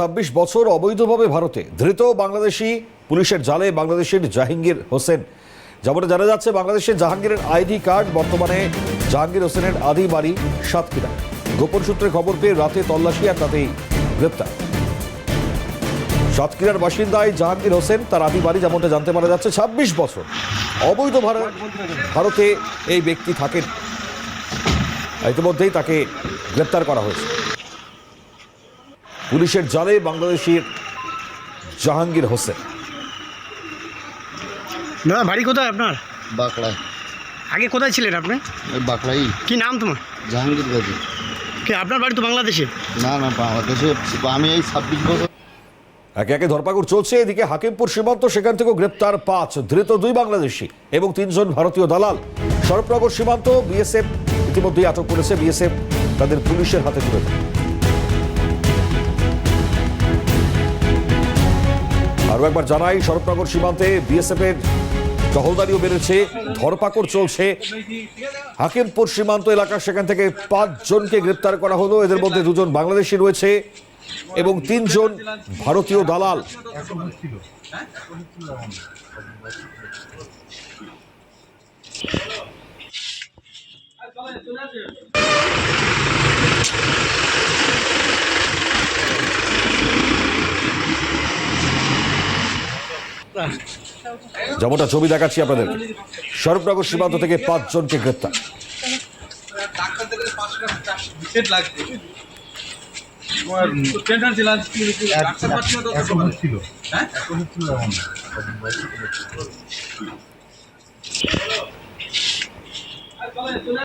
26 বছর অবৈধভাবে ভারতে ধৃত বাংলাদেশি পুলিশের জালে বাংলাদেশের জাহাঙ্গীর হোসেন। যেমনটা জানা যাচ্ছে, বাংলাদেশের জাহাঙ্গীরের আইডি কার্ড বর্তমানে জাহাঙ্গীর হোসেনের আদি বাড়ি সাতক্ষীরা। গোপন সূত্রে খবর পেয়ে রাতে তল্লাশি আর তাতেই গ্রেপ্তার। সাতক্ষীরার বাসিন্দায় জাহাঙ্গীর হোসেন, তার আদি বাড়ি যেমনটা জানতে পারা যাচ্ছে। 26 বছর অবৈধ ভারতে এই ব্যক্তি থাকেন। ইতিমধ্যেই তাকে গ্রেপ্তার করা হয়েছে। পুলিশের জালে বাংলাদেশের জাহাঙ্গীর হোসেন। দাদা, বাড়ি কোথায় আপনার? বাকড়ায়। আগে কোথায় ছিলেন আপনি? বাকড়াই। কি নাম তোমার? জাহাঙ্গীর গাজী। কে আপনার বাড়ি তো বাংলাদেশে? না না, বাংলাদেশে। আমি এই 26 বছর। একে একে ধরপাকড় চলছে। এদিকে হাকিমপুর সীমান্ত, সেখান থেকেও গ্রেপ্তার 5, ধৃত 2 বাংলাদেশি এবং 3 জন ভারতীয় দালাল। সরবরাগর সীমান্ত বিএসএফ ইতিমধ্যেই আটক করেছে। বিএসএফ তাদের পুলিশের হাতে তুলে দেয়। আরও একবার জানাই, সরবরাগর সীমান্তে বিএসএফ এর টহলদারিও বেড়েছে, ধরপাকড় চলছে। হাকিমপুর সীমান্ত এলাকা, সেখান থেকে 5 জনকে গ্রেপ্তার করা হলো। এদের মধ্যে 2 জন বাংলাদেশি রয়েছে এবং 3 জন ভারতীয় দালাল। যেমনটা ছবি দেখাচ্ছি আপনাদের, সরবরাগর সীমান্ত থেকে 5 জনকে গ্রেপ্তার। ছিল